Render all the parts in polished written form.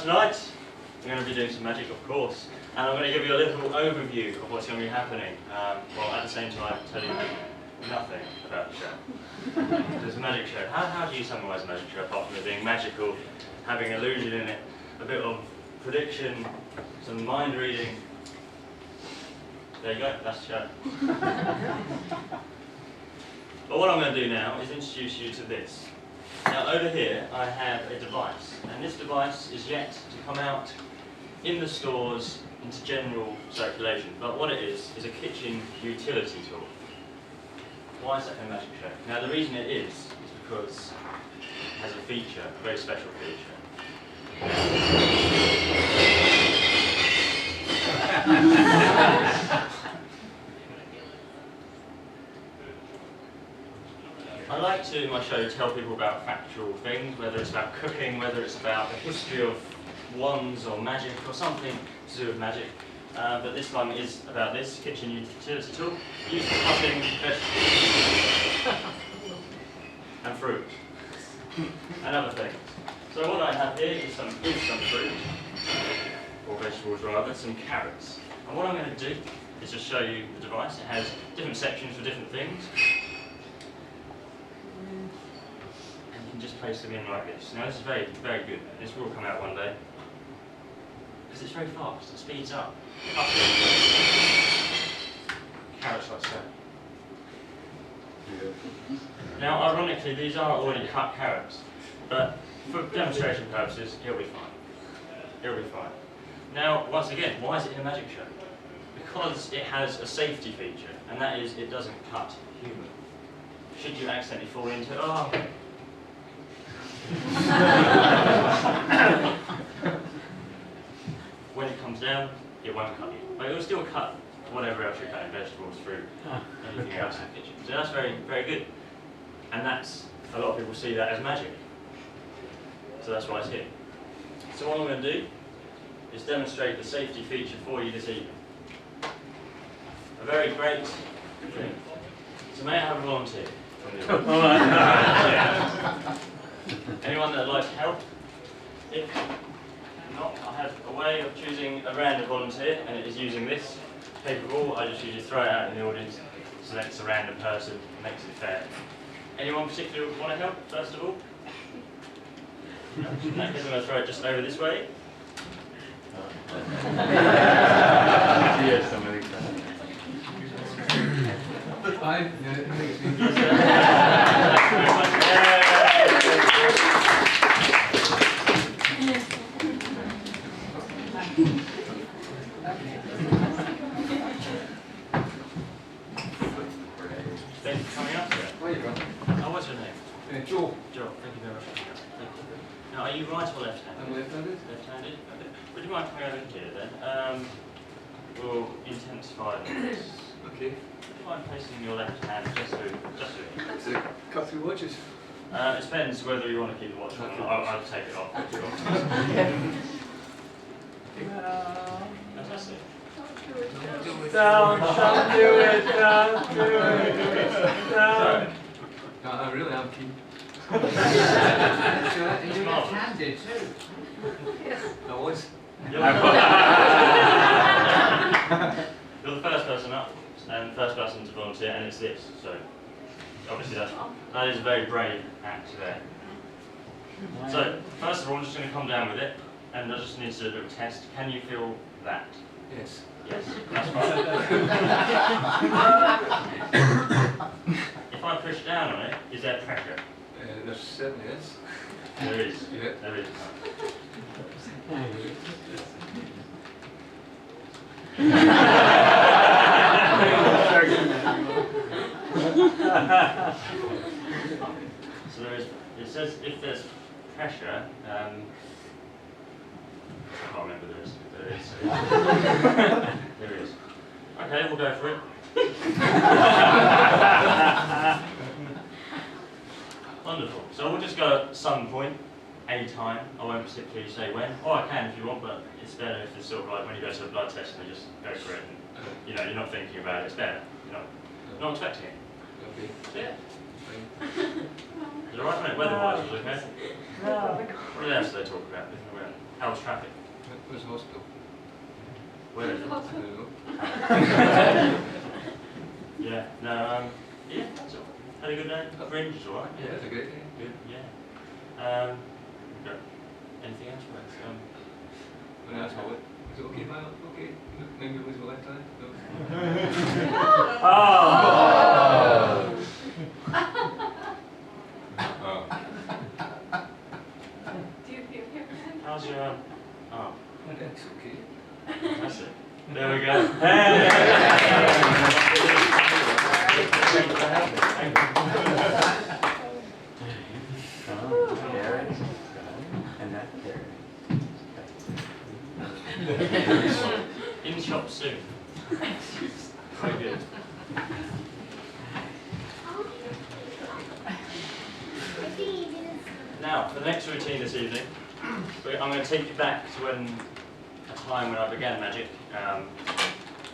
tonight we're going to be doing some magic, of course, and I'm going to give you a little overview of what's going to be happening, while at the same time telling you nothing about the show. There's a magic show. How do you summarise a magic show apart from it being magical, having illusion in it, a bit of prediction, some mind reading? There you go, that's the show. But what I'm going to do now is introduce you to this. Now over here I have a device, and this device is yet to come out in the stores into general circulation, but what it is a kitchen utility tool. Why is that in a magic show? Now the reason it is because it has a feature, a very special feature. I like to, in my show, tell people about factual things, whether it's about cooking, whether it's about the history of wands or magic or something to do with magic. But this time it is about this kitchen utility tool, used for cutting vegetables and fruit and other things. So what I have here is some fruit, or vegetables rather, some carrots. And what I'm going to do is just show you the device. It has different sections for different things. And you can just place them in like this. Now this is very, very good. This will come out one day. Because it's very fast, it speeds up. Carrots like so. Now ironically these are already cut carrots, but for demonstration purposes it'll be fine. It'll be fine. Now once again, why is it in a magic show? Because it has a safety feature, and that is it doesn't cut human. Should you accidentally fall into it, oh. When it comes down, it won't cut you. But it will still cut whatever else you're cutting, vegetables, fruit, anything else in the kitchen. So that's very, very good. And that's, a lot of people see that as magic. So that's why it's here. So what I'm going to do is demonstrate the safety feature for you this evening. A very great thing. So may I have a volunteer? Anyone that would like to help? If not, I have a way of choosing a random volunteer, and it is using this paper ball. I just usually throw it out in the audience, selects a random person, makes it fair. Anyone particularly want to help, first of all? No? In that case, I'm going to throw it just over this way. Thank you for coming up here. There you go. Oh, what's your name? Joe. Joe, thank you very much for coming up. Thank you. Now, are you right or left-handed? I'm left-handed. Left-handed? Okay. Would you mind coming over here then? We'll intensify this. Okay. Would you mind placing your left hand just so Is it cut through watches? it depends whether you want to keep the watch on or not. I'll take it off. Fantastic. Don't do it, don't do it. No. No, I really am keen. And you're left-handed too. I was. You're the first person up, and first person to volunteer, and it's this. So obviously that is a very brave act there. So first of all, I'm just going to come down with it, and I just need to do a little test. Can you feel that? Yes. Yes, that's fine. If I push down on it, is there pressure? There certainly is. There is. Yeah. There is. So there is. It says if there's pressure. I can't remember the rest of it. There is. There is. Okay, we'll go for it. Wonderful. So we'll just go at some point, a time. I won't particularly say when. Or I can if you want, but it's better if it's sort of like when you go to a blood test and they just go for it. And, you know, you're not thinking about it. It's better. You're not expecting it. Okay. So yeah. Fine. Is it alright, mate? Weather-wise, was it okay? No. What else do they talk about? Different weather. How was traffic? Where's the hospital? Where is I it? don't know. Yeah, no, yeah, that's all. Had a good day? Fringe is alright? Yeah, it's a great day. Good, yeah. Okay. Anything else, Rex? When I asked my wife, is it okay if I okay? Maybe lose my left eye? No. Oh! Oh. Do you feel here? How's your oh, It's okay. that's it. There we go. Hey! In shop soon. Very good. Now, for the next routine this evening, I'm going to take you back to a time when I began magic,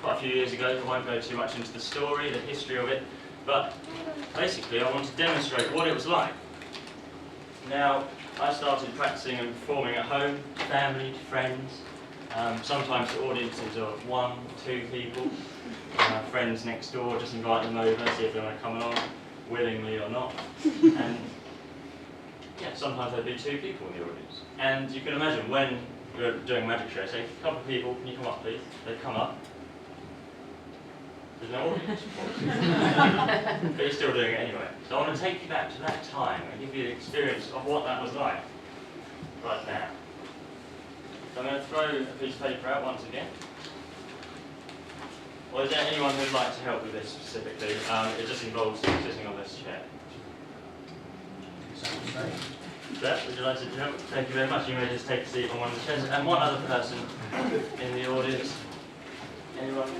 quite a few years ago. I won't go too much into the story, the history of it, but basically I want to demonstrate what it was like. Now, I started practicing and performing at home, family, friends, sometimes to audiences of 1, 2 people, friends next door, just invite them over, see if they want to come along, willingly or not. And yeah, sometimes there'd be 2 people in the audience. And you can imagine when you're doing a magic show, say, a couple of people, can you come up please? They'd come up. There's no audience, but you're still doing it anyway. So I want to take you back to that time and give you the experience of what that was like right now. So I'm going to throw a piece of paper out once again. Or is there anyone who'd like to help with this specifically? It just involves sitting on this chair. Seth, would you like to help? Thank you very much. You may just take a seat on one of the chairs. And one other person in the audience. Anyone?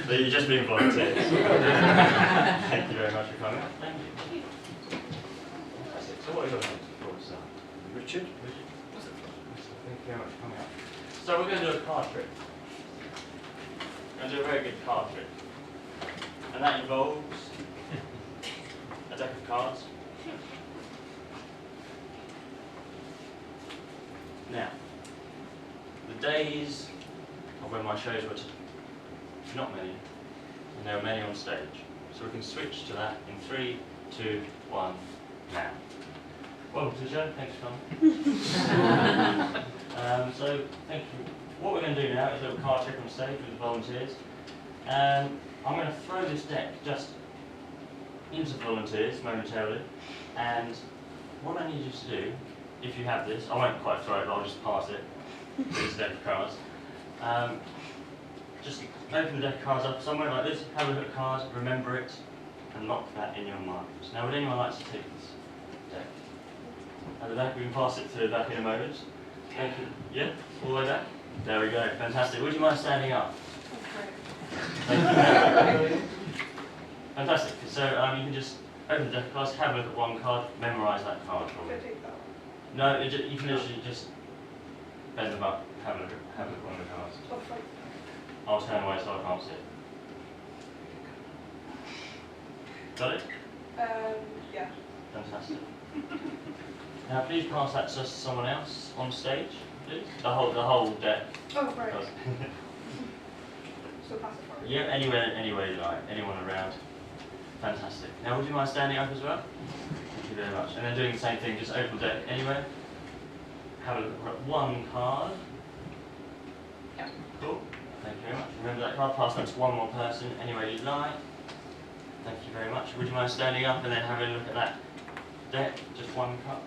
You're just being volunteers. Thank you very much for coming. Thank you. Fantastic. So what are your names before we start? Richard? Richard? Thank you very much for coming out. So we're going to do a card trick. We're going to do a very good card trick. And that involves a deck of cards. Now, the days of when my shows were not many, and there were many on stage. So we can switch to that in 3, 2, 1, now. Welcome to the show, thanks for coming. So, thank you. What we're going to do now is a little card trick on stage with the volunteers. I'm going to throw this deck just into the volunteers momentarily, and what I need you to do, if you have this, I won't quite throw it, but I'll just pass it. This deck of cards. Just open the deck of cards up somewhere like this, have a look at cards, remember it, and lock that in your minds. Now, would anyone like to take this deck? At the back, we can pass it to the back in a moment. Thank you. Yeah? All the way back? There we go, fantastic. Would you mind standing up? Thank you. Fantastic. So you can just open the deck of cards, have a look at one card, memorise that card for me. No, you can literally just bend them up, have a look at one of the cards. I'll turn away so I can't see it. Got it? Yeah. Fantastic. Now please pass that to someone else on stage, please. The whole deck. Oh, right. So pass it forward. Yeah, anywhere you like, anyone around. Fantastic. Now would you mind standing up as well? Thank you very much. And then doing the same thing, just open the deck anywhere. Have a look at one card. Yeah. Cool. Thank you very much. Remember that card, pass that to one more person, anywhere you like. Thank you very much. Would you mind standing up and then having a look at that deck? Just one card.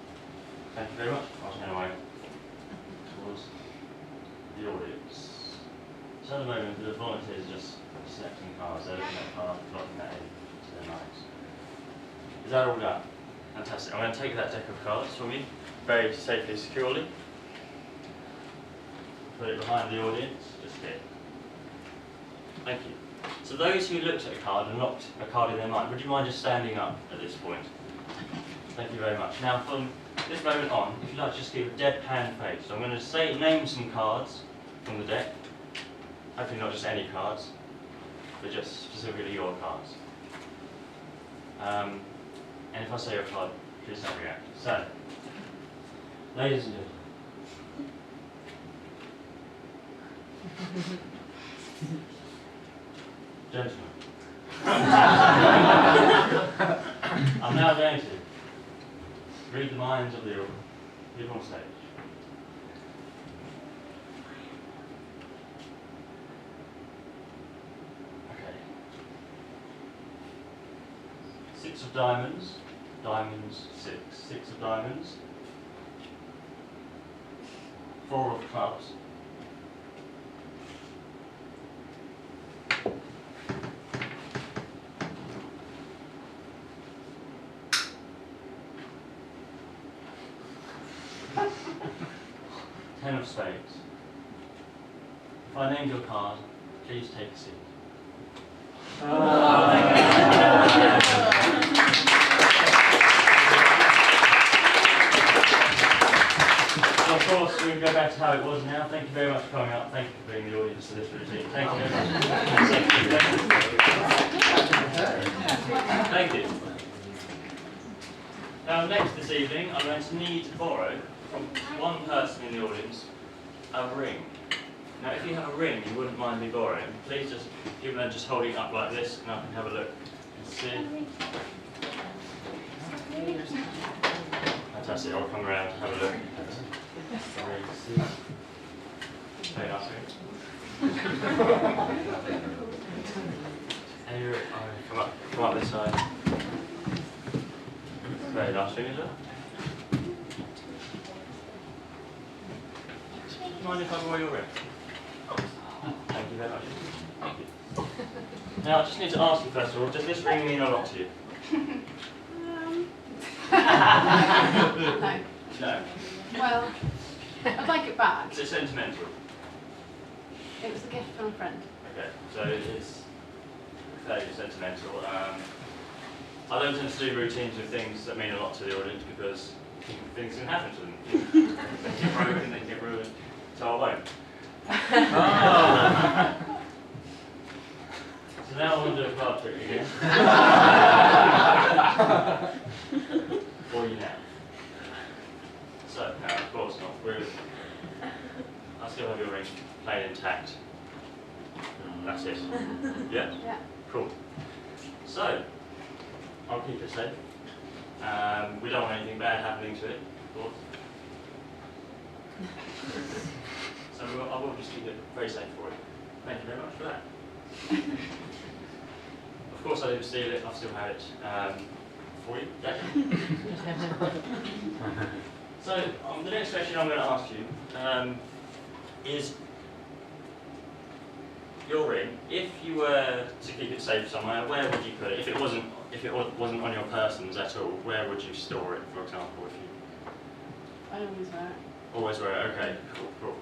Thank you very much. I'll turn away towards the audience. So at the moment, the volunteers are just selecting cards. They're looking at cards, locking that in to their minds. Is that all done? Fantastic. I'm going to take that deck of cards from you, very safely, securely. Put it behind the audience, just here. Thank you. So those who looked at a card and locked a card in their mind, would you mind just standing up at this point? Thank you very much. Now from this moment on, if you'd like to just keep a deadpan face. So I'm going to name some cards from the deck. Hopefully not just any cards, but just specifically your cards. And if I say your card, please don't react. So, Ladies and gentlemen. I'm now going to read the minds of the people on stage. Okay. 6 of diamonds, diamonds, 6. 6 of diamonds. 4 of clubs. 10 of spades. If I named your card, please take a seat. So of course, we can go back to how it was now. Thank you very much for coming up. Thank you for being the audience to this routine. Thank you very much. Thank you. Now, next this evening, I'm going to need to borrow from one person in the audience a ring. Now, if you have a ring you wouldn't mind me borrowing, please just give them just holding it up like this, and I can have a look and see. Fantastic, I'll come around and have a look. Very nice ring. And you're, come up this side. Very nice ring, is it? Do you mind if I borrow your ring? Thank you very much. Thank you. Now, I just need to ask you first of all, does this ring mean a lot to you? No. No. Well, I'd like it back. Is it sentimental? It was a gift from a friend. Okay, so it's fairly sentimental. I don't tend to do routines with things that mean a lot to the audience because things can happen to them. They get broken, they get ruined, so I won't. So now I want to do a card trick again. For you now. So, no, of course not. I still have your ring plain intact. That's it. Yeah? Yeah. Cool. So, I'll keep it safe. We don't want anything bad happening to it, of course. So I will just keep it very safe for you. Thank you very much for that. Of course I didn't steal it, I still have it for you. Yeah. So the next question I'm going to ask you is your ring. If you were to keep it safe somewhere, where would you put it? If it wasn't on your persons at all, where would you store it, for example? If you I always wear it. always wear it. Okay, cool.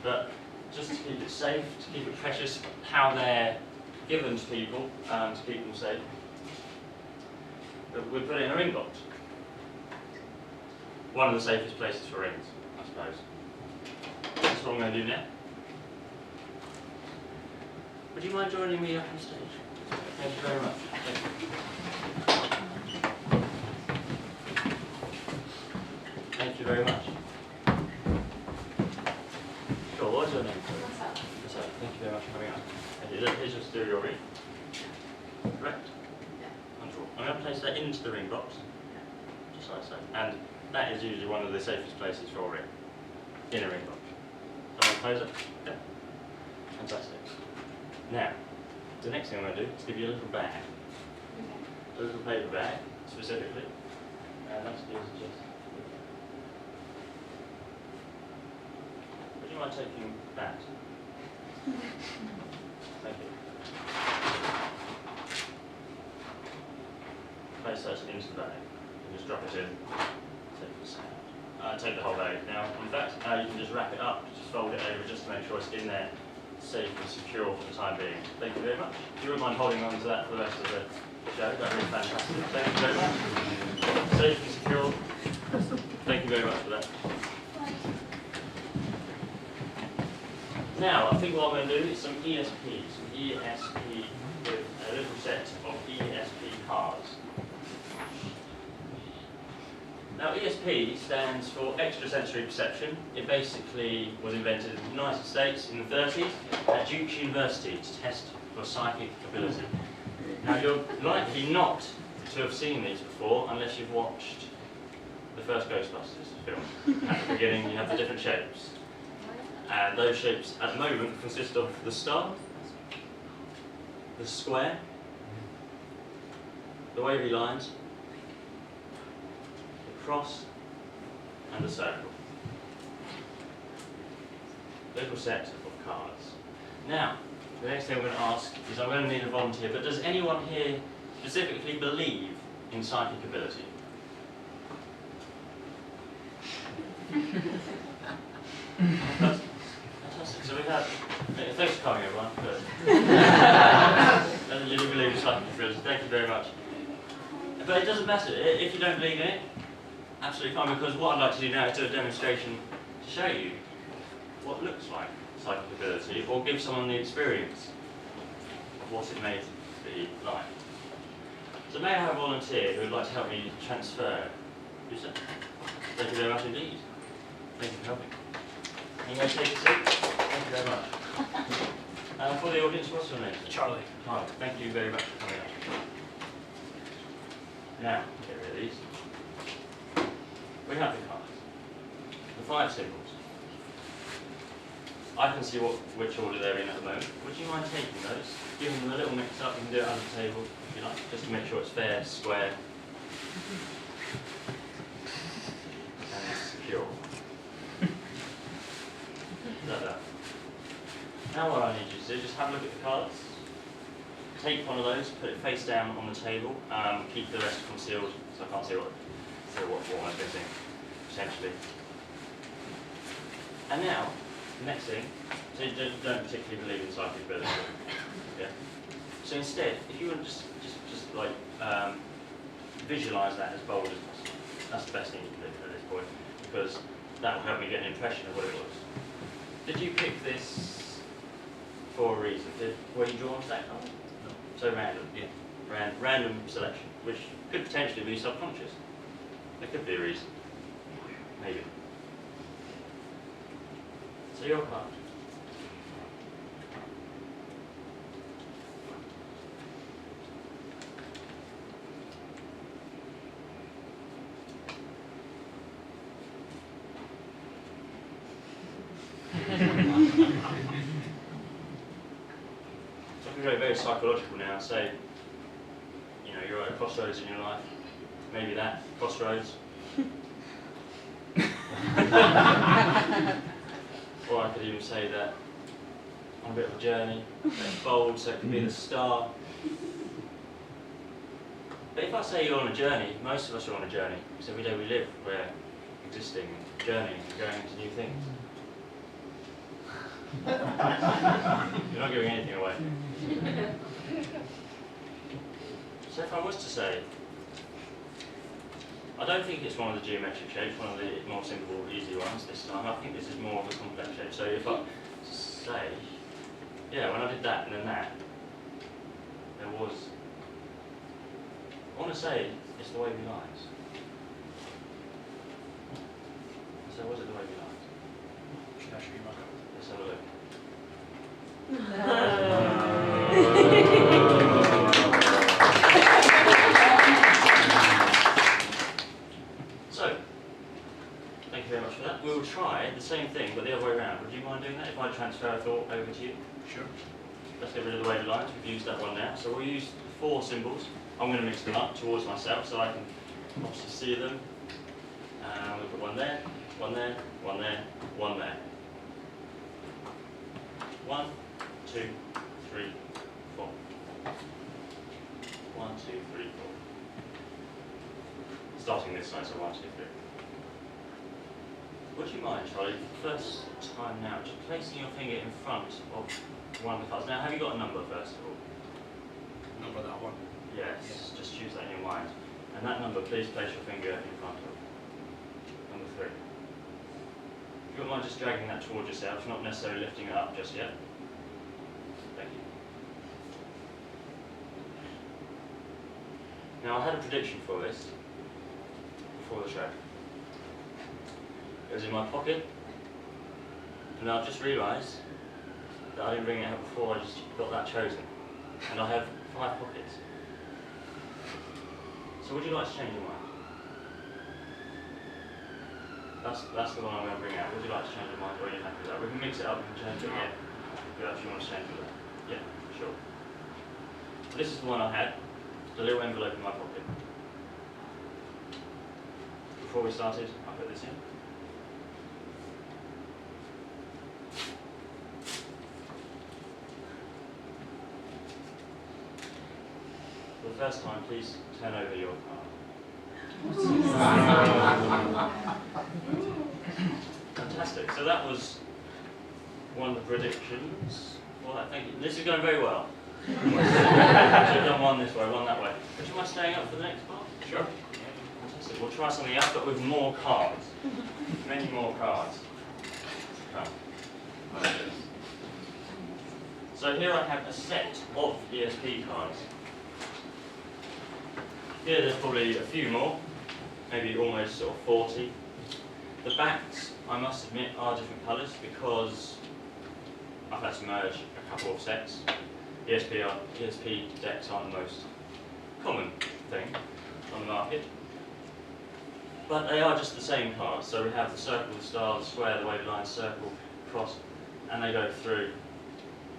But just to keep it safe, to keep it precious, how they're given to people to keep them safe, we put it in a ring box. One of the safest places for rings, I suppose. That's what I'm going to do now. Would you mind joining me up on stage? Thank you very much. Thank you. Thank you very much. Sure, what's your name? Myself. Thank you very much for coming up. Thank you. Here's just do your ring. Correct? Yeah. Wonderful. I'm going to place that into the ring box. Just like so. And that is usually one of the safest places for a ring. In a ring box. So I'll close it. Yeah. Fantastic. Now, the next thing I'm going to do is give you a little bag. A little paper bag, specifically. And that's just... Would you mind taking that? Thank you. Place that into the bag and just drop it in. Take this out. Take the whole bag. Now, in fact, you can just wrap it up, just fold it over just to make sure it's in there, safe and secure for the time being. Thank you very much. If you wouldn't mind holding on to that for the rest of the show, that'd be fantastic. Thank you very much. Safe and secure. Thank you very much for that. Now, I think what I'm going to do is some ESP with a little set of ESP cards. Now ESP stands for extrasensory perception. It basically was invented in the United States in the 30s at Duke University to test for psychic ability. Now you're likely not to have seen these before unless you've watched the first Ghostbusters film. At the beginning you have the different shapes. And those shapes at the moment consist of the star, the square, the wavy lines, the cross, and the circle. Little set of cards. Now, the next thing I'm going to ask is I'm going to need a volunteer, but does anyone here specifically believe in psychic ability? Fantastic. So we have. Thanks for coming, everyone. You believe in psychic ability. Thank you very much. But it doesn't matter if you don't believe in it. Absolutely fine. Because what I'd like to do now is do a demonstration to show you what looks like psychic ability, or give someone the experience of what it may be like. So may I have a volunteer who would like to help me transfer? Who's that? Thank you very much indeed. Thank you for helping. You may take a seat. Thank you very much. For the audience, what's your name? Charlie. Charlie. Thank you very much for coming up. Now, get rid of these. We have the cards. The 5 symbols. I can see which order they're in at the moment. Would you mind taking those? Giving them a little mix up, you can do it under the table if you like, just to make sure it's fair, square, and secure. Like that. Now what I need you to do is just have a look at the cards. Take one of those, put it face down on the table, keep the rest concealed so I can't see what I'm missing, potentially. And now, the next thing, so you don't particularly believe in psychic ability. Yeah. So instead, if you would just like visualise that as bold as possible. That's the best thing you can do at this point, because that will help me get an impression of what it was. Did you pick this for a reason? Were you drawn to that colour? No. So random? Yeah. Random selection, which could potentially be subconscious. There could be a reason. Maybe. So your card. So I'm very psychological now. Say, you know, you're at a crossroads in your life. Maybe that crossroads. Or I could even say that on a bit of a journey. It's bold, so it could be the star. But if I say you're on a journey, most of us are on a journey. Because every day we live, we're existing, journeying, and going into new things. You're not giving anything away. So if I was to say, I don't think it's one of the geometric shapes, one of the more simple, easy ones this time. I think this is more of a complex shape. So if I say, yeah, when I did that and then that, there was, I want to say it's the wavy lines. So was it the wavy lines? Should I show you my card? Let's have a look. So, thank you very much for that. We'll try the same thing, but the other way around. Would you mind doing that if I transfer a thought over to you? Sure. Let's get rid of the wavy lines. We've used that one now. So we'll use 4 symbols. I'm going to mix them up towards myself so I can obviously see them. We'll put one there, one there, one there, one there. 1, 2, 3, 4. 1, 2, 3, 4. Starting this side, so 1, 2, 3. Would you mind, Charlie, first time now, just placing your finger in front of one of the cards. Now, have you got a number first of all? Number that one. Yes, just choose that in your mind. And that number, please place your finger in front of. Number 3. If you wouldn't mind just dragging that towards yourself, not necessarily lifting it up just yet. Thank you. Now, I had a prediction for this before the show. It was in my pocket, and I've just realised that I didn't bring it out before. I just got that chosen, and I have 5 pockets. So would you like to change your mind? That's the one I'm going to bring out. Would you like to change your mind, or are you happy with that? We can mix it up and change it again. Yeah, if you want to change it. Yeah, sure. This is the one I had. The little envelope in my pocket. Before we started, I put this in. For the first time, please turn over your card. Fantastic. So that was one of the predictions. Well, thank you. This is going very well. Should have done one this way, one that way. Would you mind staying up for the next part? Sure. Fantastic. We'll try something else, but with more cards. Many more cards. Come. So here I have a set of ESP cards. Here there's probably a few more, maybe almost sort of 40. The backs, I must admit, are different colours because I've had to merge a couple of sets. ESP decks aren't the most common thing on the market, but they are just the same cards. So we have the circle, the star, the square, the wavy line, circle, cross, and they go through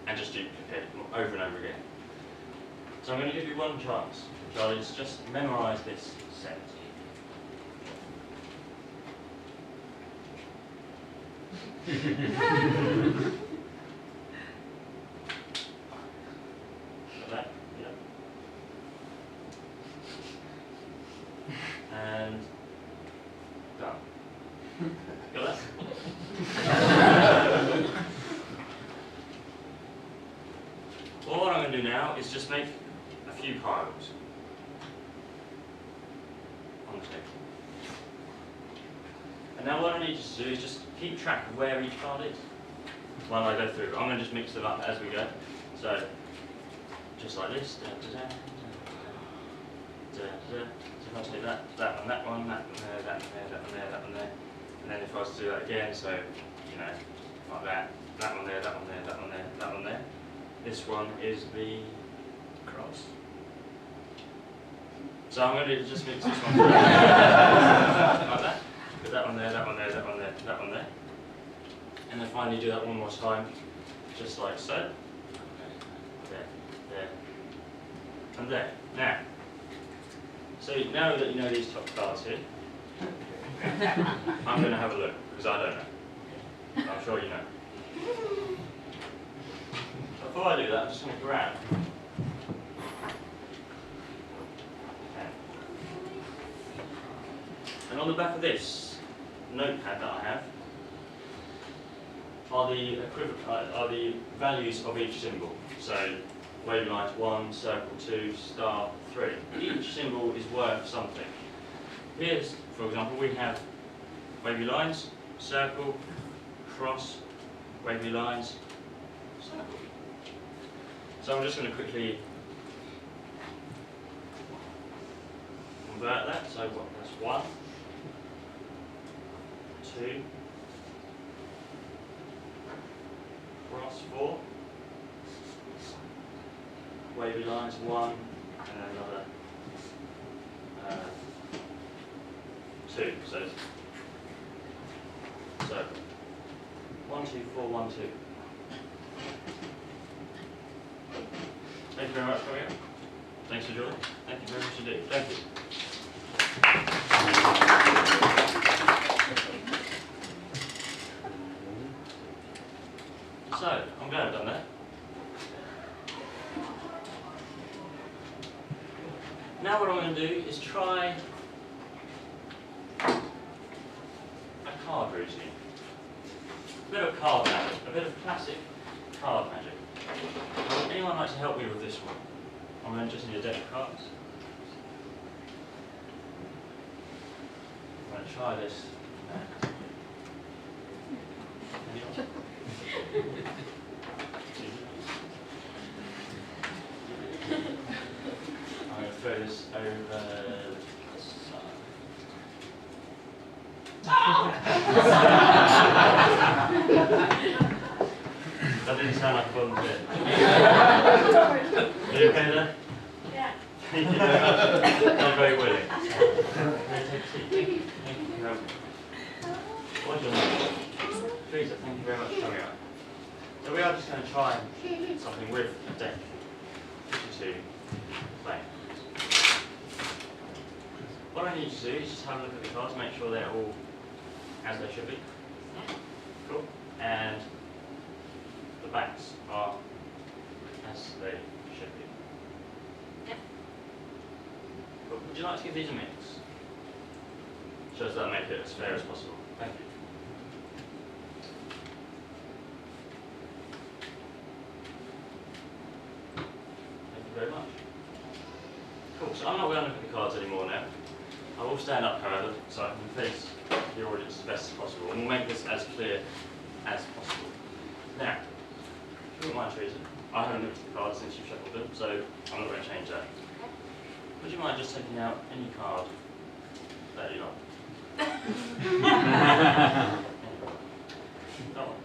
and just duplicate over and over again. So I'm going to give you one chance, Charlie, to just memorise this set. Got that? Yeah. And done. Got that? Well, what I'm going to do now is just make a few piles on the table. And now what I need you to do is just keep track of where each card is while I go through. I'm going to just mix them up as we go. So, just like this. So if I take that one, that one there, that one there, that one there, that one there. And then if I was to do that again, so, you know, like that one there, that one there, that one there, that one there. This one is the cross. So I'm going to just mix this one like that. Put that one there, that one there, that one there, that one there. And then finally do that one more time, just like so. There, there, and there. Now, so now that you know these top cards here, I'm going to have a look, because I don't know. I'm sure you know. Before I do that, I'm just going to grab a pen. And on the back of this notepad that I have are the values of each symbol. So wavy lines 1, circle 2, star 3. Each symbol is worth something. Here's, for example, we have wavy lines, circle, cross, wavy lines, circle. So I'm just going to quickly convert that. So what? That's 1, 2, cross 4, wavy lines 1, and another 2. So 1, 2, 4, 1, 2. Thank you very much for coming up. Thanks for joining. Thank you very much indeed. Thank you. So, I'm glad I've done that. Now what I'm going to do is try a card routine. A bit of card magic, a bit of classic card magic. Would anyone like to help me with this one? I'm going to just need a deck of cards. I'm going to try this. Anyone? I'm going to throw this over the side. That didn't sound like a volunteer. Are you okay there? Yeah. Thank you very much. Not very willing. May I take a seat? Thank you. What's your name? Teresa, thank you very much for coming up. So we are just going to try something with a deck. 52 play. What I need you to do is just have a look at the cards, make sure they're all as they should be. Cool. And the backs are as they should be. Cool. Would you like to give these a mix? Shows that make it as fair as possible. Thank you. Thank you very much. Cool, so I'm not going to look at the cards anymore now. I will stand up, however, so I can face the audience as best as possible, and we'll make this as clear as possible. Now, if you wouldn't mind, Teresa, I haven't looked at the cards since you've shuffled them, so I'm not going to change that. Would you mind just taking out any card that you like? That one.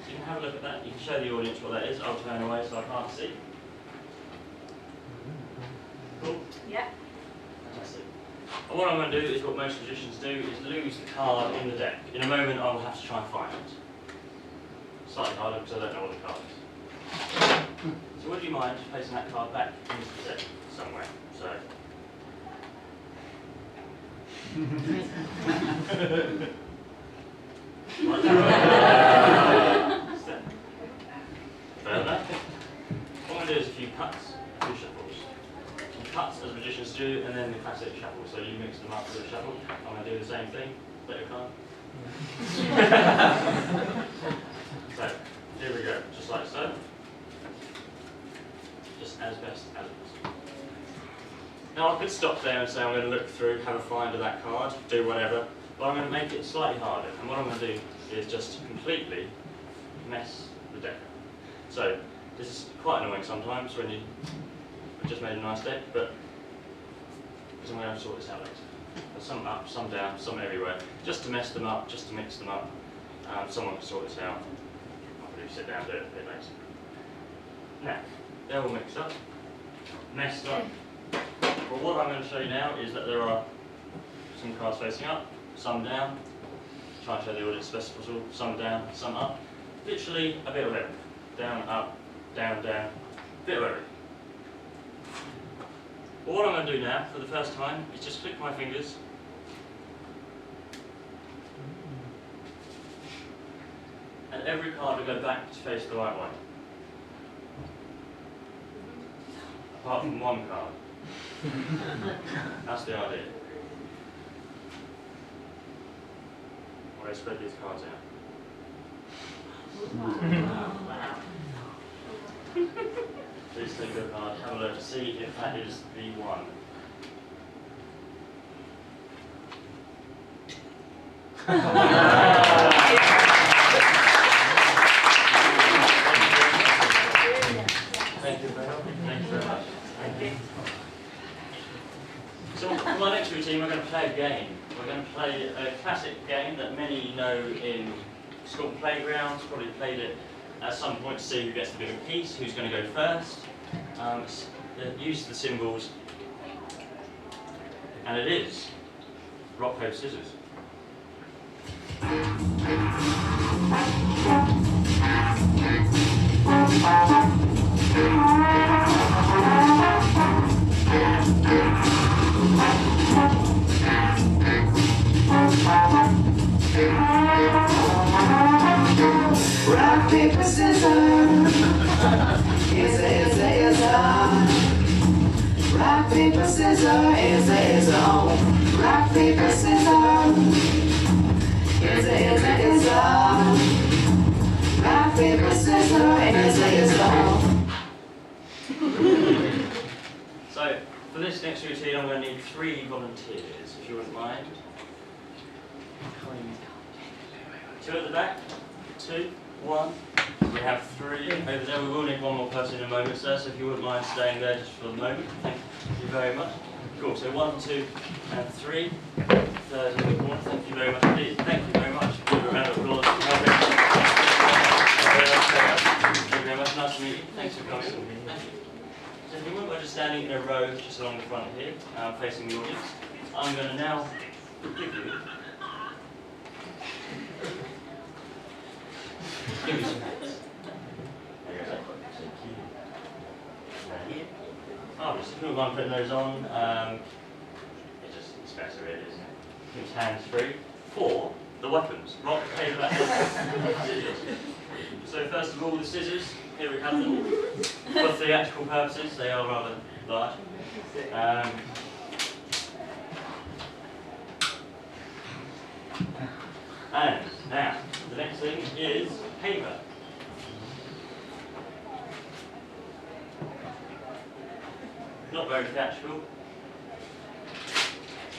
So you can have a look at that, you can show the audience what that is. I'll turn away so I can't see. Cool? Yeah. Fantastic. And what I'm going to do is what most magicians do, is lose the card in the deck. In a moment I will have to try and find it. Slightly harder because I don't know what the card is. So would you mind placing that card back into the deck somewhere? So. Further. What I'm going to do is a few cuts, a few shuffles. Some cuts as magicians do, and then the classic shuffle. So you mix them up with a shuffle. I'm going to do the same thing. Is that your card? So, here we go. Just like so. Just as best as possible. Now I could stop there and say I'm going to look through, have a find of that card, do whatever, but I'm going to make it slightly harder. And what I'm going to do is just completely mess the deck up. So this is quite annoying sometimes when you've just made a nice deck, but because I'm going to have to sort this out later. There's some up, some down, some everywhere, just to mess them up, just to mix them up. Someone can sort this out. I'll probably sit down and do it a bit later. Now, they're all mixed up, messed up. Well, what I'm going to show you now is that there are some cards facing up, some down. Try and show the audience as best as possible. Some down, some up. Literally a bit of everything. Down, up, down, down. Bit of everything. Well, what I'm going to do now, for the first time, is just click my fingers. And every card will go back to face the right way. Apart from one card. That's the idea. Well, I spread these cards out. Please take your card, have a look to see if that is the one. Thank you very much. Thank you very much. Thank you. So for my next routine, we're going to play a game. We're going to play a classic game that many know in school playgrounds, probably played it at some point to see who gets the bigger piece, who's going to go first. Use the symbols, and it is rock, paper, scissors. Rock, paper, scissors. Is rock, paper, scissors. Rock, paper, scissors. Is rock, paper, scissors. So for this next routine, I'm going to need 3 volunteers, if you wouldn't mind. 2 at the back, 2, 1. We have 3 over there. We will need one more person in a moment, sir, so if you wouldn't mind staying there just for the moment. Thank you very much. Cool, so 1, 2, and 3. Third in the corner. Thank you very much indeed. Thank you very much. Give a round of applause. Thank you very much. Nice to meet you. Thanks for coming. Thank you. So if you wouldn't mind just standing in a row just along the front here, facing the audience, I'm going to now give you some hands. There you go. Thank you. Marvellous. If you wouldn't mind putting those on, it's better really, isn't it? Keeps hands free. For the weapons. Rock, paper, and scissors. So first of all, the scissors. Here we have them. For theatrical purposes, they are rather large. And now, the next thing is paper. Not very theatrical,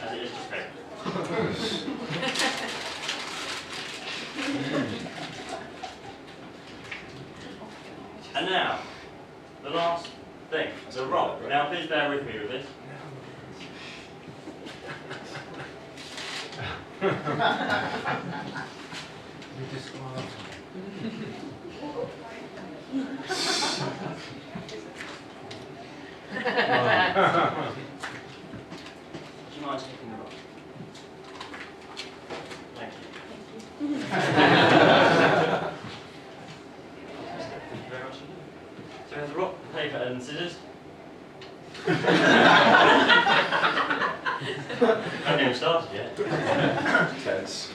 as it is just paper. And now, the last thing, the rock. Now please bear with me with this. Do you mind taking the rock? Thank you. Thank you very much. So we have the rock, paper and scissors. Haven't even started yet. Tense.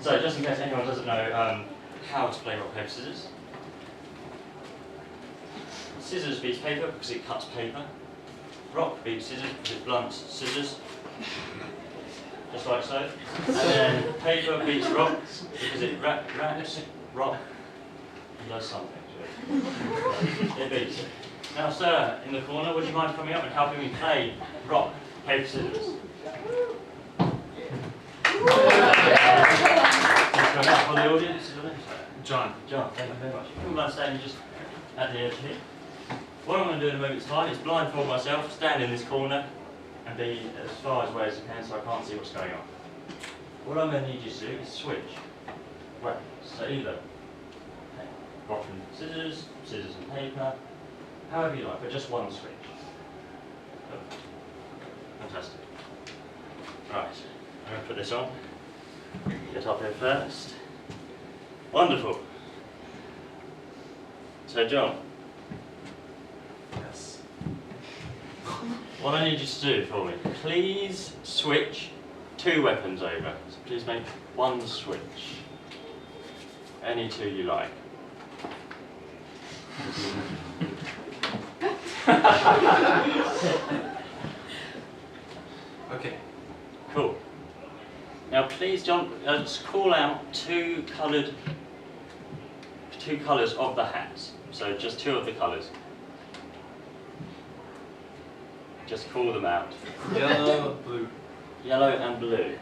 So just in case anyone doesn't know how to play rock, paper, scissors. Scissors beats paper because it cuts paper. Rock beats scissors because it blunts scissors. Just like so. And then paper beats rock because it wraps rock and does something to it. It beats it. Now, sir, in the corner, would you mind coming up and helping me play rock, paper, scissors? For the audience, John. John, thank you very much. If you mind standing just at the edge here. What I'm going to do in a moment's time is blindfold myself, stand in this corner, and be as far away as I can so I can't see what's going on. What I'm going to need you to do is switch weapons. So either rock and scissors, scissors and paper, however you like, but just one switch. Oh, fantastic. Right, I'm going to put this on. Get up here first. Wonderful. So John. Yes. What I need you to do for me, please switch 2 weapons over. So please make one switch. Any 2 you like. Okay. Cool. Now please, John, just call out 2 colours of the hats. So just 2 of the colours. Just call them out. Yellow, blue. Yellow and blue.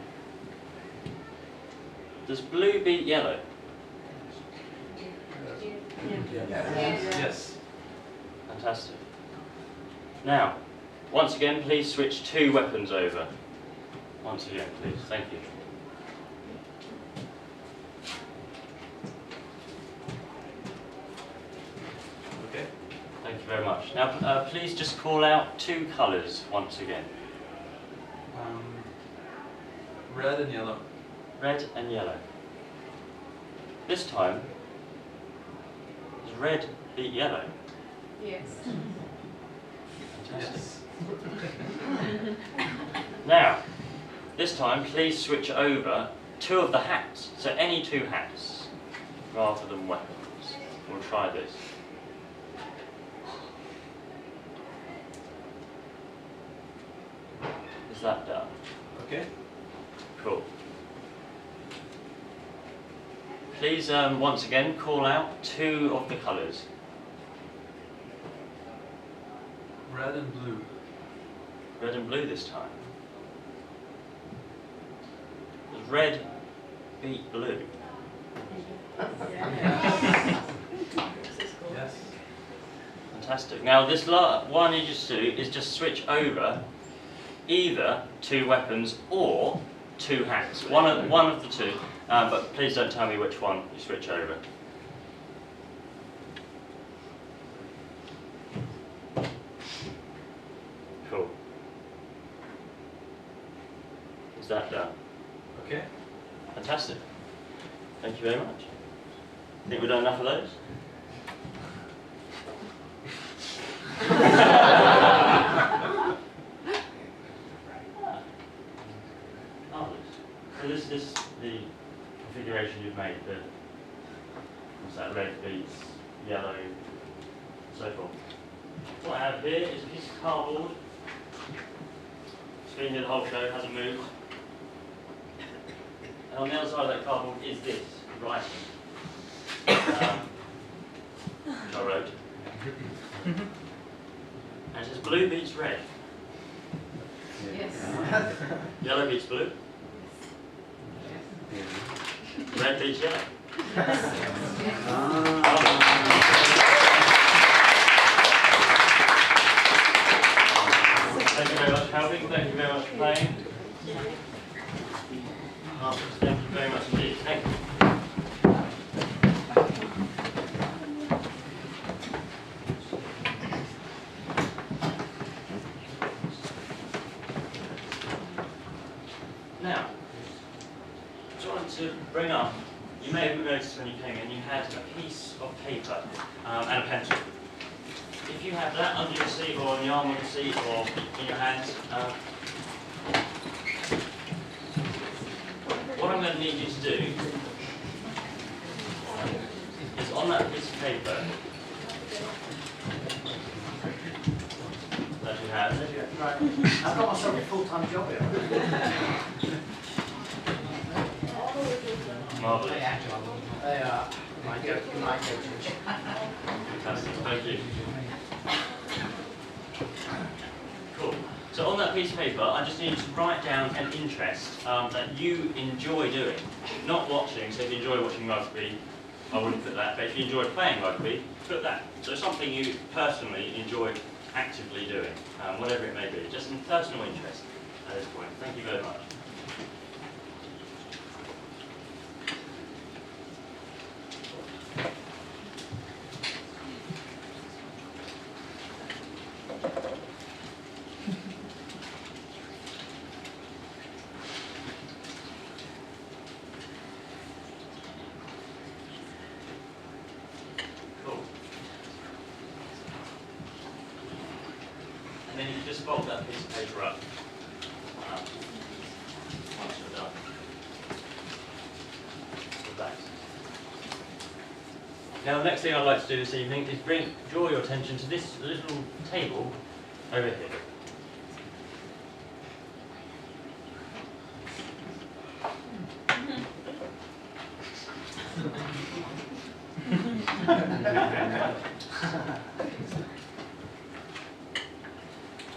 Does blue beat yellow? Yes. Fantastic. Now, once again, please switch 2 weapons over. Once again, please. Thank you. Okay. Thank you very much. Now, please just call out 2 colours once again. Red and yellow. Red and yellow. This time, does red beat yellow? Yes. Fantastic. Yes. Now, this time, please switch over 2 of the hats. So any 2 hats, rather than weapons. We'll try this. Is that done? Okay. Cool. Please, once again, call out 2 of the colours. Red and blue. Red and blue this time. Does red beat blue? Yes. Fantastic. Now this one you just do is just switch over either 2 weapons or 2 hats. One of the 2, but please don't tell me which one you switch over. Cool. Is that done? Okay. Fantastic. Thank you very much. Think we've done enough of those? Marvellous. So this is the configuration you've made, the what's that, red beats, yellow, so forth. What I have here is a piece of cardboard. It's been here the whole show, hasn't moved. And on the other side of that cardboard is this, writing. Which I wrote. And it says blue beats red, Yes. yellow beats blue, red beats yellow. Thank you very much for helping, thank you very much for playing. Thank you very much indeed. Thank you. Now, I wanted to bring up, you may have noticed when you came in, you had a piece of paper and a pencil. If you have that under your seat or on the arm of the seat or in your hands, what I'm going to need you to do is on that piece of paper that you have, Right. I've got myself a full-time job here. marvellous. They are. You might go to Fantastic, thank you. Cool. So on that piece of paper, I just need you to write down an interest that you enjoy doing. Not watching, so if you enjoy watching rugby, I wouldn't put that, but if you enjoy playing rugby, put that. So something you personally enjoy actively doing, whatever it may be, just in personal interest at this point. Thank you very much. Cool. And then you can just fold that piece of paper up once you're done. With that. Now the next thing I'd like to do this evening is draw your attention to this little table over here.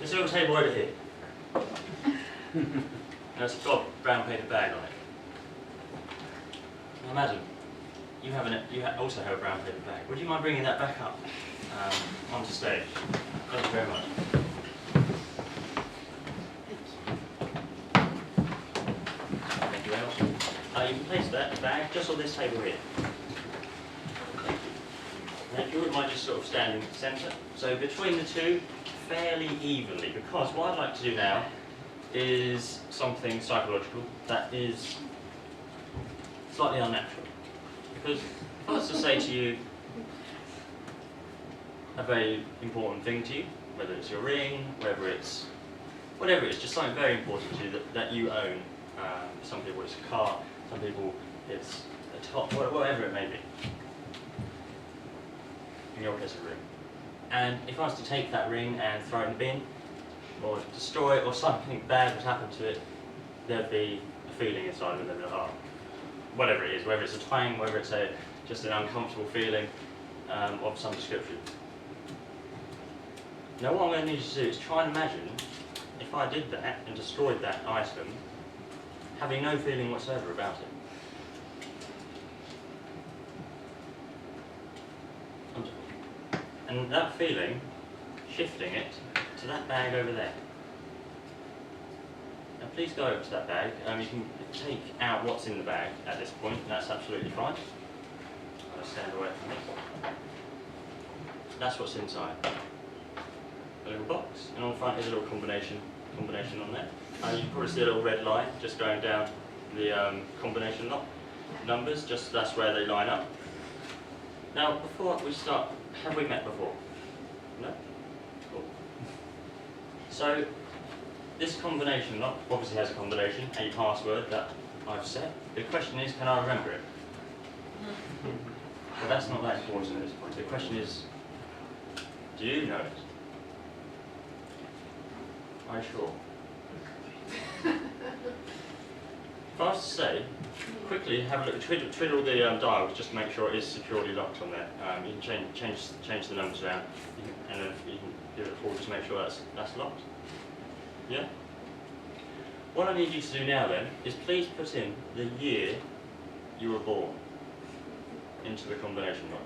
This little table over here. Now it's got a brown paper bag on it. Now imagine you also have a brown paper bag. Would you mind bringing that back up onto stage? Thank you very much. Thank you very much. You can place that bag just on this table here. Thank you. Now if you wouldn't mind just sort of standing in the centre. So between the two, fairly evenly, because what I'd like to do now is something psychological that is slightly unnatural. Because if I was to say to you a very important thing to you, whether it's your ring, whether it's whatever it is, just something very important to you that you own. Some people it's a car, some people it's a top, whatever it may be. In your case, a ring. And if I was to take that ring and throw it in the bin, or destroy it, or something bad would happen to it, there'd be a feeling inside of it, there'd be a heart. Whatever it is, whether it's a twang, whether it's just an uncomfortable feeling of some description. Now what I'm going to need you to do is try and imagine if I did that and destroyed that item, having no feeling whatsoever about it. Wonderful. And that feeling, shifting it to that bag over there. Now please go over to that bag. You can take out what's in the bag at this point, and that's absolutely fine. I'll stand away from it. That's what's inside. A little box, and on the front is a little combination on there. You can probably see a little red line just going down the combination numbers, just that's where they line up. Now, before we start, have we met before? No? Cool. So, this combination lock obviously has a combination, a password that I've set. The question is, can I remember it? But that's not that important at this point. The question is, do you know it? Are you sure? If I was to say, quickly have a look, twiddle the dial just to make sure it is securely locked on there. You can change the numbers around, and then you can give it a pull to make sure that's locked. Yeah? What I need you to do now then is please put in the year you were born into the combination lock.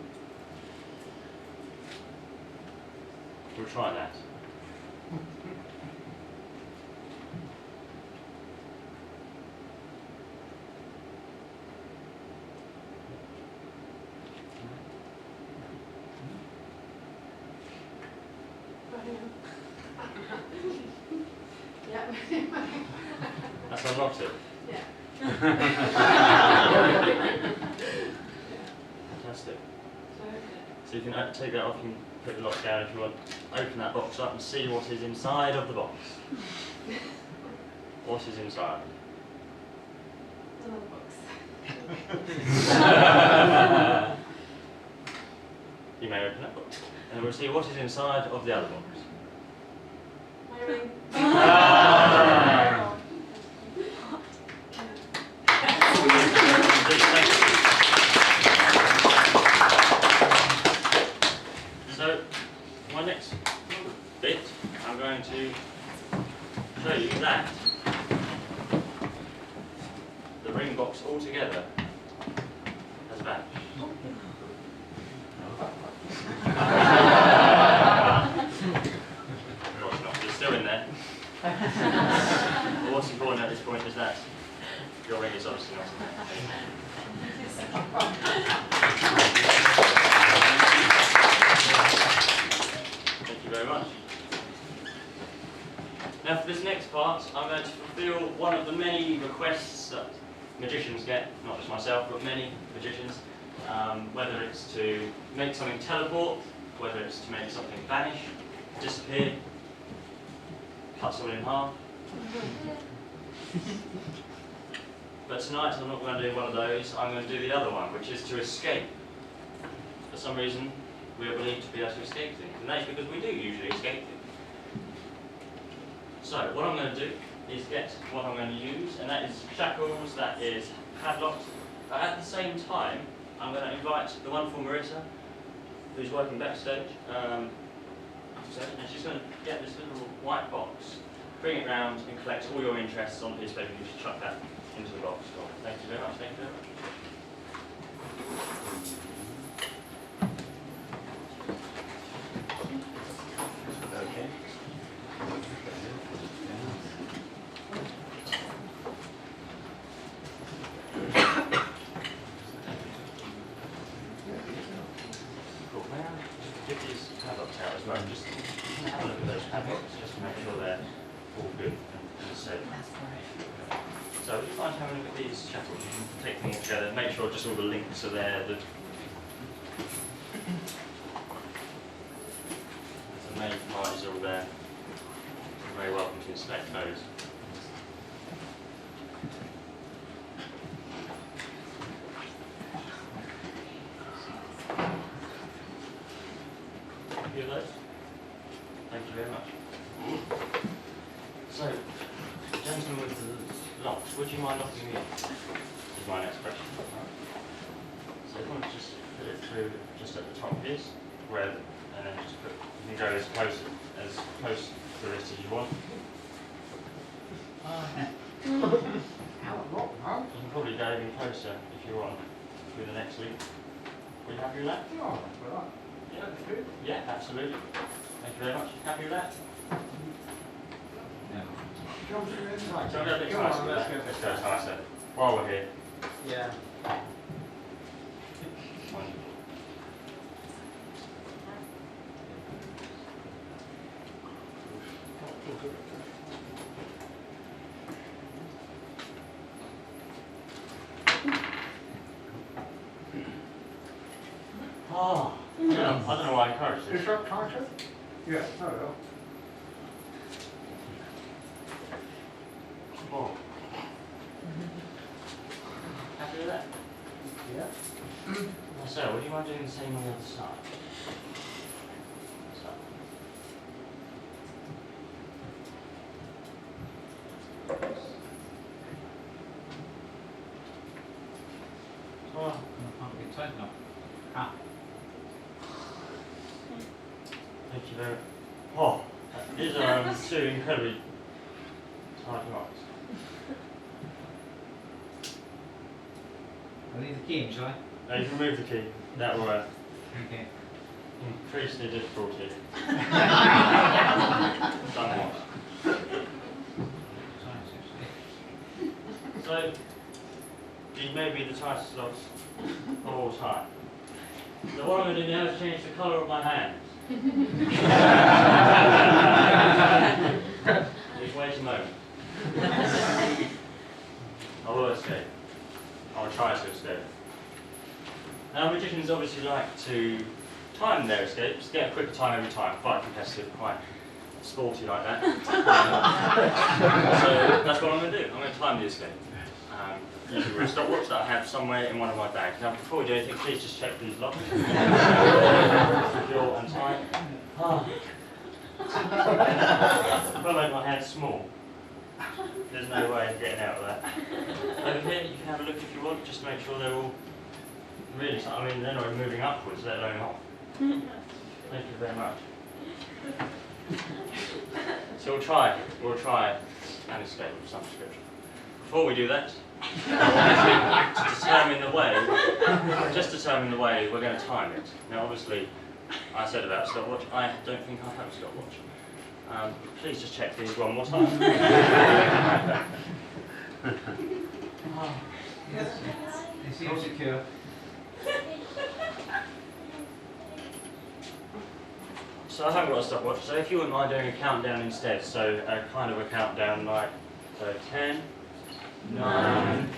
We'll try that. Yeah. That's unlocked it. Yeah. Fantastic. So you can take that off and put the lock down if you want. Open that box up and see what is inside of the box. What is inside? You may open that box. And we'll see what is inside of the other box. So, my next bit, I'm going to show you that the ring box altogether has vanished. Of course not, it's still in there. But what's important at this point is that your ring is obviously not in there. Thank you very much. Now for this next part, I'm going to fulfill one of the many requests that magicians get, not just myself, but many magicians, whether it's to make something teleport, whether it's to make something vanish, disappear, cut someone in half. But tonight I'm not going to do one of those, I'm going to do the other one, which is to escape. For some reason, we are believed to be able to escape things, and that's because we do usually escape things. So, what I'm going to do is get what I'm going to use, and that is shackles, that is padlocks, but at the same time, I'm going to invite the wonderful Marissa, who's working backstage, and she's going to get this little white box, bring it round and collect all your interests on a piece of paper, and just chuck that into the box. Cool. Thank you very much, thank you very much. Okay. Cool. May I get these padlocks out as well? Just have a look at those padlocks, just to make sure they're all good and safe. So would you mind having a look at these shackles? You can take them all together, make sure just all the links are there. The main part is all there. You're very welcome to inspect those. A few of those? Thank you very much. So, gentlemen with the locks, would you mind locking me in? Is my next question. So if I want to just put it through just at the top here, where, and then just put, you can go as close to the wrist as you want. You can probably go even closer if you want through the next loop. Are you happy with that? Yeah, good. Yeah, absolutely. Thank you very much. Happy with that? Yeah. Right, so I'm going to bit Come on, tighter with let's that. go. Let's go tighter. While we're here. Yeah. Wonderful. Oh, yeah, I don't know why I encouraged this. Is that tighter? Yeah, oh well. Oh. Happy with that? Yeah. So, would you mind doing the same on the other side? So. Oh, I can't get tight enough. Ah. thank you very much. Oh, these are two incredibly tight knots. I'll leave the key in, shall I? Now you can remove the key. That will Okay. increase the difficulty. Somewhat. Sorry, seriously. So, these may be the tightest locks of all time. So what I'm going to do now is change the colour of my hands. Just wait a moment. I will escape. I will try to escape. Now magicians obviously like to time their escapes, get a quicker time every time, quite competitive, quite sporty like that. So that's what I'm going to do. I'm going to time the escape. Usually with a stopwatch that I have somewhere in one of my bags. Now before we do anything, please just check these locks. Secure and tight. If I make my hand small, there's no way of getting out of that. Over here, you can have a look if you want, just to make sure they're all really tight. I mean, they're not even moving upwards, let alone off. Thank you very much. So we'll try an escape of some description. Before we do that, to determine the way we're going to time it. Now obviously, I said about a stopwatch, I don't think I have a stopwatch. Please just check these one more time. Yes. They seem secure. So I haven't got a stopwatch, so if you wouldn't mind doing a countdown instead, so a kind of a countdown like, so 10, 9,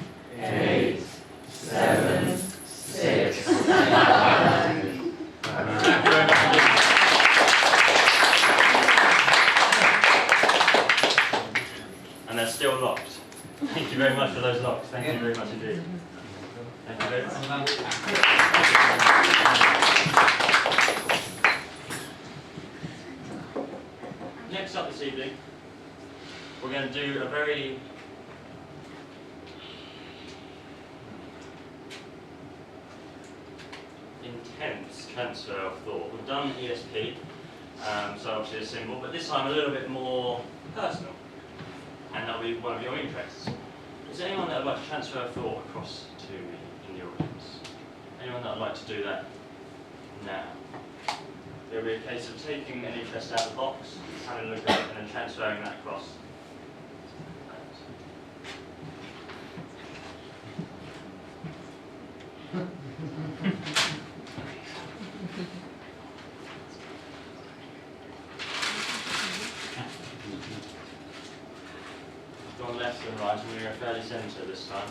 8, 7, 6, 5. and they're still locked. Thank you very much for those locks, thank you very much indeed. Thank you very much. Well done. Next up this evening, we're going to do a very intense transfer of thought. We've done ESP, so obviously a symbol, but this time a little bit more personal, and that'll be one of your interests. Is there anyone that would like to transfer a thought across to me in the audience? Anyone that would like to do that now? There'll be a case of taking an interest out of the box, having a look at it, and then transferring that across. Gone left and right, and we're fairly centre this time.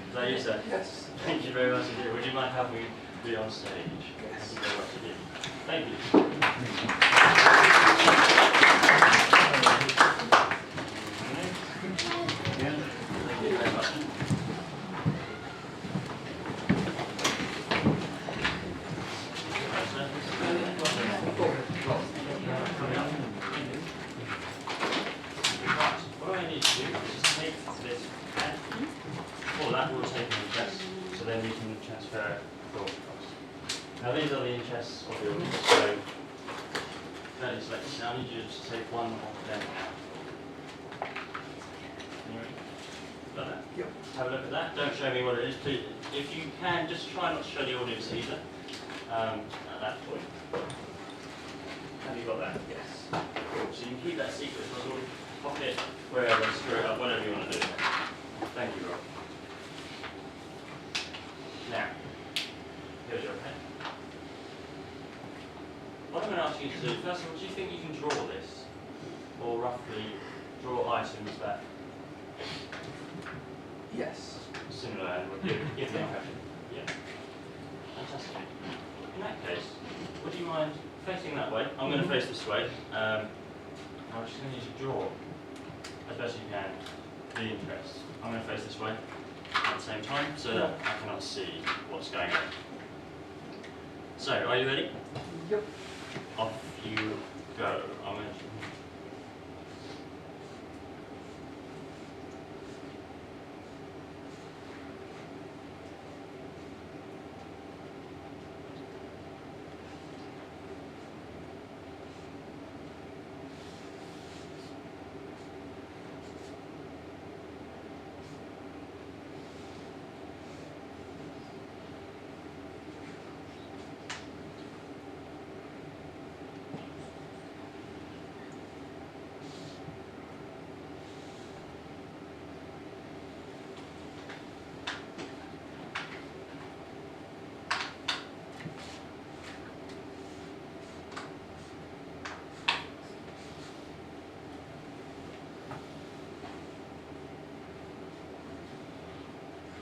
Is that you, sir? Yes. Thank you very much indeed. Would you mind helping me be on stage? Thank you very much indeed. Thank you. Thank you very much. Right, what I need to do is just take this pen. Well, that will take an interest, so then we can transfer thought across. Now these are the interests of the audience, so fairly selected. Now I need you to just take one of them out. You ready? have a look at that. Don't show me what it is. Please, if you can, just try not to show the audience either. At that point. Have you got that? Yes. Cool. So you can keep that secret as well. Pop it wherever, screw it up, whatever you want to do. Thank you, Rob. Now, here's your pen. What I'm going to ask you to do, first of all, do you think you can draw this? Or roughly draw items that Yes. similar and would give the impression? Yeah. Fantastic. In that case, would you mind facing that way? I'm going to face this way. I'm just going to need you to draw as best you can the interest. I'm going to face this way at the same time so that I cannot see what's going on. So, are you ready? Yep. Off you go. I'm going to...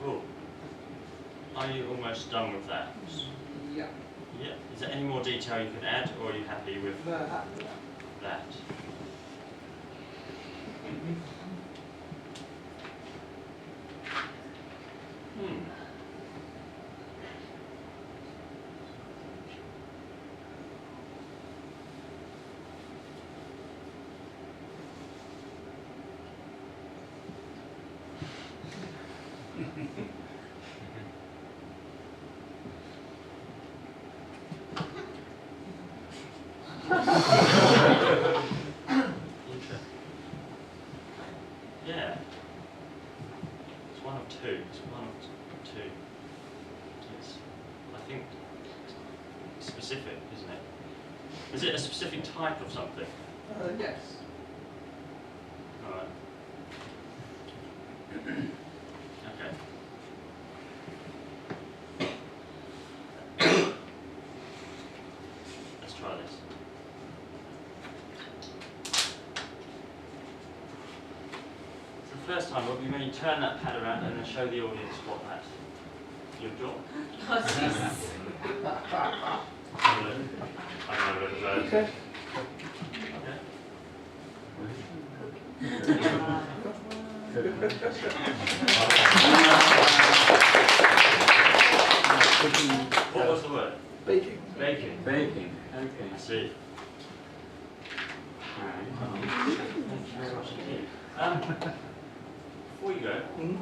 Cool. Are you almost done with that? Yeah. Yeah. Is there any more detail you can add, or are you happy with No, happy with that. that? Hmm. Interesting. Yeah. It's one of two. It's one of two. It's, I think, specific, isn't it? Is it a specific type of something? Yes. Alright. Okay. Let's try this. So the first time, Rob, you may turn that pad around and then show the audience what that you've drawn. Oh, Jesus. I'm gonna look at those. Okay. Okay. What was the word? Baking. Baking. Baking, okay. I see. Alright. Thank you very much indeed. Before you go, Mhm.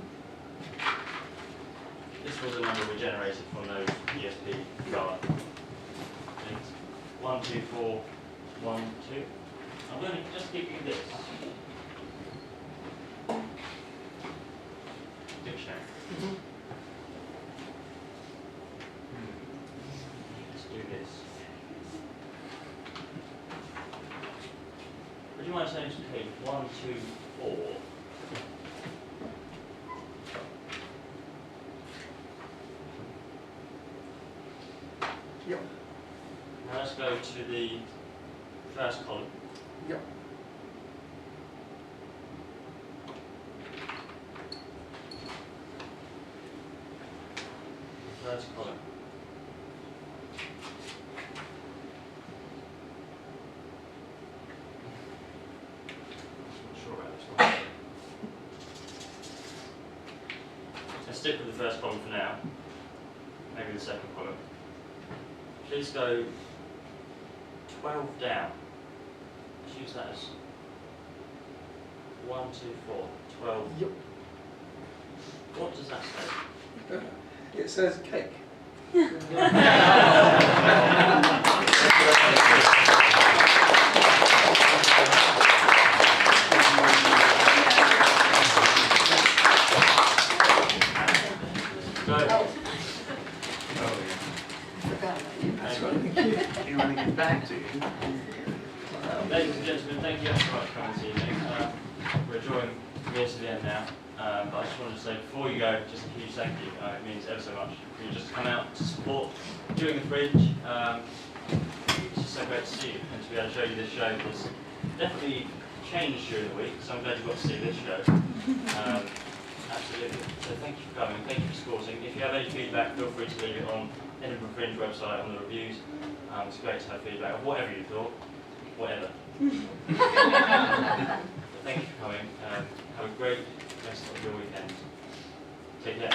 this was a number we generated from those ESP card things. 1, 2, 4, 1, 2. I'm going to just give you this. Dictionary. Mhm. Let's do this. Would you mind saying to page 1, 2, 4? Yep. Now let's go to the first column. Yep. First column. Not sure about this one. Let's stick with the first column for now. Maybe the second column. Please go 12 down. Let's use that as 1, 2, 4, 12. Yep. What does that say? It says cake. But I just wanted to say before you go, just a huge thank you. It means ever so much for you just to come out to support during the Fringe. It's just so great to see you and to be able to show you this show that's definitely changed during the week. So I'm glad you got to see this show. Absolutely. So thank you for coming. Thank you for supporting. If you have any feedback, feel free to leave it on Edinburgh Fringe website on the reviews. It's great to have feedback of whatever you thought, whatever. Thank you for coming. Have a great rest of your weekend. Take care.